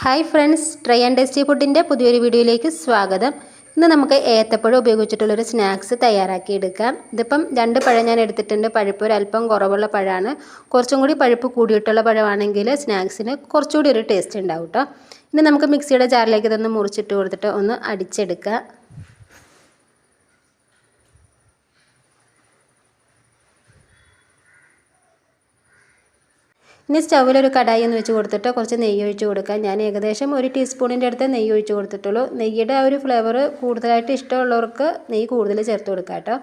Hi friends, try and tasty ഫുഡിൻ്റെ പുതിയൊരു വീഡിയോയിലേക്ക് സ്വാഗതം. ഇന്ന് നമുക്ക് ഏത്തപ്പഴം ഉപയോഗിച്ചിട്ടുള്ളൊരു സ്നാക്സ് തയ്യാറാക്കിയെടുക്കാം. ഇതിപ്പം 2 പഴം ഞാൻ എടുത്തിട്ടുണ്ട്. പഴുപ്പ് ഒരല്പം കുറവുള്ള പഴമാണ്. കുറച്ചും കൂടി പഴുപ്പ് കൂടിയിട്ടുള്ള പഴമാണെങ്കിൽ സ്നാക്സിന് കുറച്ചുകൂടി ഒരു ടേസ്റ്റ് ഉണ്ടാവും കേട്ടോ. ഇനി നമുക്ക് മിക്സിയുടെ ജാറിലേക്ക് ഇതൊന്ന് മുറിച്ചിട്ട് കൊടുത്തിട്ട് ഒന്ന് അടിച്ചെടുക്കുക. ഇനി സ്റ്റൗവിലൊരു കടായി ഒന്ന് വെച്ച് കൊടുത്തിട്ട് കുറച്ച് നെയ്യ് ഒഴിച്ച് കൊടുക്കാം. ഞാൻ ഏകദേശം 1 ടീസ്പൂണിൻ്റെ അടുത്ത് നെയ്യ് ഒഴിച്ച് കൊടുത്തിട്ടുള്ളൂ. നെയ്യുടെ ആ ഒരു ഫ്ലേവർ കൂടുതലായിട്ട് ഇഷ്ടമുള്ളവർക്ക് നെയ്യ് കൂടുതൽ ചേർത്ത് കൊടുക്കാം കേട്ടോ.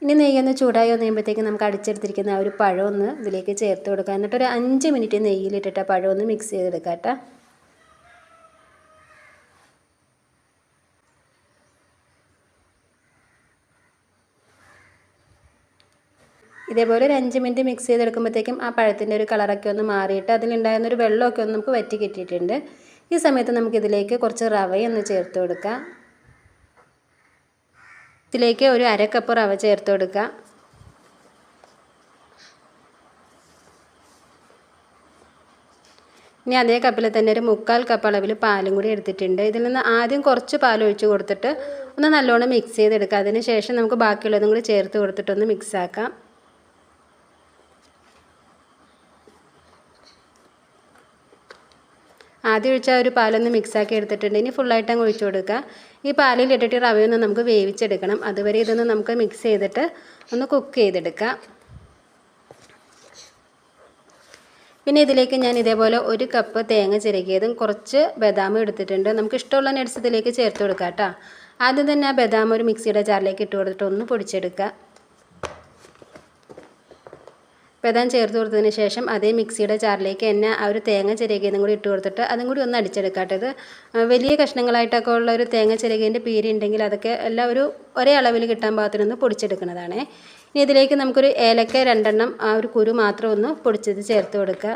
ഇനി നെയ്യൊന്ന് ചൂടായി വന്നുകഴിയുമ്പോഴത്തേക്ക് നമുക്ക് അടിച്ചെടുത്തിരിക്കുന്ന ആ ഒരു പഴം ഒന്ന് ഇതിലേക്ക് ചേർത്ത് കൊടുക്കാം. എന്നിട്ടൊരു 5 മിനിറ്റ് നെയ്യിലിട്ടിട്ട് ആ പഴം ഒന്ന് മിക്സ് ചെയ്തെടുക്കാം കേട്ടോ. ഇതേപോലെ ഒരു 5 മിനിറ്റ് മിക്സ് ചെയ്തെടുക്കുമ്പോഴത്തേക്കും ആ പഴത്തിൻ്റെ ഒരു കളറൊക്കെ ഒന്ന് മാറിയിട്ട് അതിലുണ്ടായിരുന്നൊരു വെള്ളമൊക്കെ ഒന്ന് നമുക്ക് വറ്റി കിട്ടിയിട്ടുണ്ട്. ഈ സമയത്ത് നമുക്കിതിലേക്ക് കുറച്ച് റവയൊന്ന് ചേർത്ത് കൊടുക്കാം. ഇതിലേക്ക് ഒരു 1/2 കപ്പ് റവ ചേർത്ത് കൊടുക്കാം. ഇനി അതേ കപ്പിൽ തന്നെ ഒരു 3/4 കപ്പ് അളവിൽ പാലും കൂടി എടുത്തിട്ടുണ്ട്. ഇതിൽ നിന്ന് ആദ്യം കുറച്ച് പാൽ ഒഴിച്ച് കൊടുത്തിട്ട് ഒന്ന് നല്ലോണം മിക്സ് ചെയ്തെടുക്കുക. അതിന് ശേഷം നമുക്ക് ബാക്കിയുള്ളതും കൂടി ചേർത്ത് കൊടുത്തിട്ടൊന്ന് മിക്സ് ആക്കാം. ആദ്യം ഒഴിച്ച ഒരു പാലൊന്ന് മിക്സാക്കി എടുത്തിട്ടുണ്ട്. ഇനി ഫുള്ളായിട്ട് അങ്ങ് ഒഴിച്ചു കൊടുക്കുക. ഈ പാലിൽ ഇട്ടിട്ട് റവയൊന്ന് നമുക്ക് വേവിച്ചെടുക്കണം. അതുവരെ ഇതൊന്ന് നമുക്ക് മിക്സ് ചെയ്തിട്ട് ഒന്ന് കുക്ക് ചെയ്തെടുക്കാം. പിന്നെ ഇതിലേക്ക് ഞാൻ ഇതേപോലെ 1 കപ്പ് തേങ്ങ ചിരകിയതും കുറച്ച് ബദാമും എടുത്തിട്ടുണ്ട്. നമുക്ക് ഇഷ്ടമുള്ള നട്ട്സ് ഇതിലേക്ക് ചേർത്ത് കൊടുക്കാം കേട്ടോ. ആദ്യം തന്നെ ആ ബദാം ഒരു മിക്സിയുടെ ജാറിലേക്ക് ഇട്ട് കൊടുത്തിട്ട് ഒന്ന് പൊടിച്ചെടുക്കുക. ബദാം ചേർത്ത് കൊടുത്തതിന് ശേഷം അതേ മിക്സിയുടെ ജാറിലേക്ക് തന്നെ ആ ഒരു തേങ്ങ ചിരകിയതും കൂടി ഇട്ട് കൊടുത്തിട്ട് അതും കൂടി ഒന്ന് അടിച്ചെടുക്കാട്ടത്. വലിയ കഷ്ണങ്ങളായിട്ടൊക്കെ ഉള്ള ഒരു തേങ്ങ ചിരകിയതിൻ്റെ പീരി ഉണ്ടെങ്കിൽ അതൊക്കെ എല്ലാം ഒരേ അളവിൽ കിട്ടാൻ പാകത്തിനൊന്ന് പൊടിച്ചെടുക്കുന്നതാണ്. ഇനി ഇതിലേക്ക് നമുക്കൊരു ഏലക്ക 2 ആ ഒരു കുരു മാത്രം ഒന്ന് പൊടിച്ചത് ചേർത്ത് കൊടുക്കുക.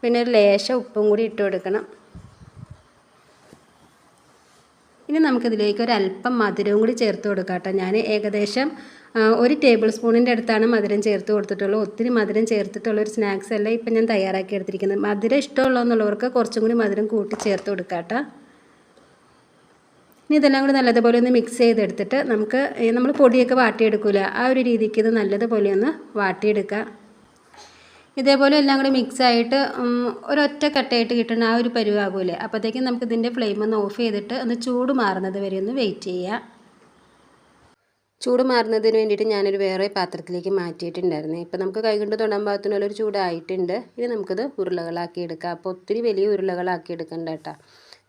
പിന്നെ ഒരു ലേശം ഉപ്പും കൂടി ഇട്ട് കൊടുക്കണം. ഇനി നമുക്കിതിലേക്ക് ഒരല്പം മധുരവും കൂടി ചേർത്ത് കൊടുക്കാം കേട്ടോ. ഞാൻ ഏകദേശം 1 ടേബിൾ സ്പൂണിൻ്റെ അടുത്താണ് മധുരം ചേർത്ത് കൊടുത്തിട്ടുള്ളൂ. ഒത്തിരി മധുരം ചേർത്തിട്ടുള്ളൊരു സ്നാക്സ് അല്ല ഇപ്പം ഞാൻ തയ്യാറാക്കി എടുത്തിരിക്കുന്നത്. മധുരം ഇഷ്ടമുള്ളതെന്നുള്ളവർക്ക് കുറച്ചും കൂടി മധുരം കൂട്ടി ചേർത്ത് കൊടുക്കാം കേട്ടോ. ഇനി ഇതെല്ലാം കൂടി നല്ലതുപോലെ ഒന്ന് മിക്സ് ചെയ്തെടുത്തിട്ട് നമുക്ക് നമ്മൾ പൊടിയൊക്കെ വാട്ടിയെടുക്കില്ല, ആ ഒരു രീതിക്ക് ഇത് നല്ലതുപോലെ ഒന്ന് വാട്ടിയെടുക്കുക. ഇതേപോലെ എല്ലാം കൂടി മിക്സായിട്ട് ഒരൊറ്റ കട്ടയായിട്ട് കിട്ടുന്ന ആ ഒരു പരുവാകൂലേ, അപ്പോഴത്തേക്കും നമുക്ക് ഇതിൻ്റെ ഫ്ലെയിം ഒന്ന് ഓഫ് ചെയ്തിട്ട് ഒന്ന് ചൂട് മാറുന്നത് വരെ ഒന്ന് വെയിറ്റ് ചെയ്യുക. ചൂട് മാറുന്നതിന് വേണ്ടിയിട്ട് ഞാനൊരു വേറെ പാത്രത്തിലേക്ക് മാറ്റിയിട്ടുണ്ടായിരുന്നു. ഇപ്പം നമുക്ക് കൈകൊണ്ട് തൊടാൻ പാകത്തിനുള്ളൊരു ചൂടായിട്ടുണ്ട്. ഇനി നമുക്കിത് ഉരുളകളാക്കി എടുക്കാം. അപ്പോൾ ഒത്തിരി വലിയ ഉരുളകളാക്കി എടുക്കണ്ട കേട്ടോ.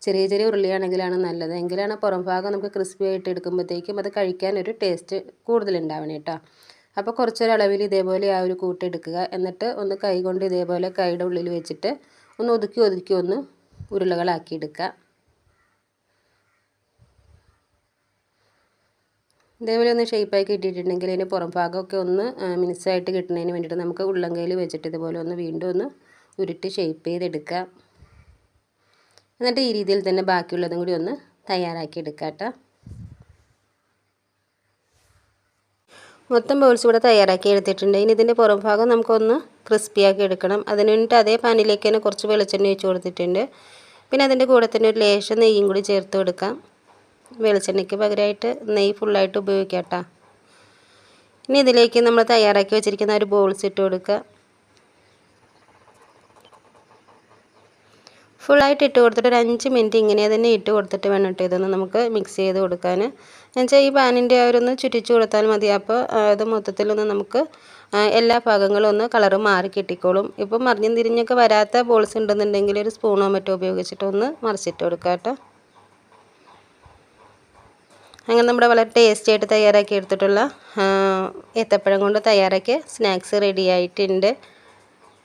ചെറിയ ചെറിയ ഉരുളിയാണെങ്കിലാണ് നല്ലത്. എങ്കിലാണ് പുറം ഭാഗം നമുക്ക് ക്രിസ്പി ആയിട്ട് എടുക്കുമ്പോഴത്തേക്കും അത് കഴിക്കാനൊരു ടേസ്റ്റ് കൂടുതലുണ്ടാവണം കേട്ടോ. അപ്പോൾ കുറച്ചൊരളവിൽ ഇതേപോലെ ആ ഒരു കൂട്ടെടുക്കുക. എന്നിട്ട് ഒന്ന് കൈ കൊണ്ട് ഇതേപോലെ കൈയുടെ ഉള്ളിൽ വെച്ചിട്ട് ഒന്ന് ഒതുക്കി ഒന്ന് ഉരുളകളാക്കി എടുക്കുക. ഇതേപോലെ ഒന്ന് ഷേപ്പാക്കി ഇട്ടിട്ടുണ്ടെങ്കിൽ അതിന് പുറം ഭാഗമൊക്കെ ഒന്ന് മിനുസായിട്ട് കിട്ടുന്നതിന് വേണ്ടിയിട്ട് നമുക്ക് ഉള്ളംകൈയിൽ വെച്ചിട്ട് ഇതുപോലെ ഒന്ന് വീണ്ടും ഒന്ന് ഉരുട്ടി ഷേപ്പ് ചെയ്തെടുക്കുക. എന്നിട്ട് ഈ രീതിയിൽ തന്നെ ബാക്കിയുള്ളതും കൂടി ഒന്ന് തയ്യാറാക്കി എടുക്കുക കേട്ടോ. മൊത്തം ബോൾസ് കൂടെ തയ്യാറാക്കി എടുത്തിട്ടുണ്ട്. ഇനി ഇതിൻ്റെ പുറം ഭാഗം നമുക്കൊന്ന് ക്രിസ്പിയാക്കി എടുക്കണം. അതിന് വേണ്ടിയിട്ട് അതേ പാനിലേക്ക് തന്നെ കുറച്ച് വെളിച്ചെണ്ണ ഒഴിച്ച് കൊടുത്തിട്ടുണ്ട്. പിന്നെ അതിൻ്റെ കൂടെ തന്നെ ഒരു ലേശം നെയ്യും കൂടി ചേർത്ത് കൊടുക്കാം. വെളിച്ചെണ്ണയ്ക്ക് പകരമായിട്ട് നെയ്യ് ഫുള്ളായിട്ട് ഉപയോഗിക്കാം കേട്ടോ. ഇനി ഇതിലേക്ക് നമ്മൾ തയ്യാറാക്കി വെച്ചിരിക്കുന്ന ഒരു ബോൾസ് ഇട്ട് കൊടുക്കുക. ഫുള്ളായിട്ട് ഇട്ട് കൊടുത്തിട്ട് ഒരു 5 മിനിറ്റ് ഇങ്ങനെ തന്നെ ഇട്ട് കൊടുത്തിട്ട് വേണം കേട്ടോ ഇതൊന്ന് നമുക്ക് മിക്സ് ചെയ്ത് കൊടുക്കാൻ. എന്നുവെച്ചാൽ ഈ പാനിൻ്റെ അവരൊന്ന് ചുറ്റിച്ച് കൊടുത്താൽ മതി. അപ്പോൾ ഇത് മൊത്തത്തിലൊന്ന് നമുക്ക് എല്ലാ ഭാഗങ്ങളും ഒന്ന് കളറ് മാറി കിട്ടിക്കോളും. ഇപ്പം മറിഞ്ഞും തിരിഞ്ഞൊക്കെ വരാത്ത ബോൾസ് ഉണ്ടെന്നുണ്ടെങ്കിൽ ഒരു സ്പൂണോ മറ്റോ ഉപയോഗിച്ചിട്ട് ഒന്ന് മറിച്ചിട്ട് കൊടുക്കുക കേട്ടോ. അങ്ങനെ നമ്മുടെ വളരെ ടേസ്റ്റി ആയിട്ട് തയ്യാറാക്കി എടുത്തിട്ടുള്ള ഏത്തപ്പഴം കൊണ്ട് തയ്യാറാക്കിയ സ്നാക്സ് റെഡി ആയിട്ടുണ്ട്.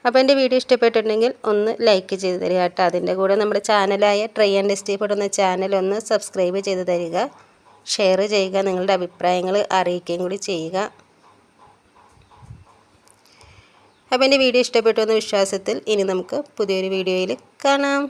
അപ്പോൾ എൻ്റെ വീഡിയോ ഇഷ്ടപ്പെട്ടിട്ടുണ്ടെങ്കിൽ ഒന്ന് ലൈക്ക് ചെയ്ത് തരിക കേട്ടോ. അതിൻ്റെ കൂടെ നമ്മുടെ ചാനലായ ട്രൈ ആൻഡ് ടേസ്റ്റി ഫുഡ് എന്ന ചാനൽ ഒന്ന് സബ്സ്ക്രൈബ് ചെയ്ത് തരിക, ഷെയർ ചെയ്യുക, നിങ്ങളുടെ അഭിപ്രായങ്ങൾ അറിയിക്കുകയും കൂടി ചെയ്യുക. അപ്പോൾ എൻ്റെ വീഡിയോ ഇഷ്ടപ്പെട്ടു എന്ന വിശ്വാസത്തിൽ ഇനി നമുക്ക് പുതിയൊരു വീഡിയോയിൽ കാണാം.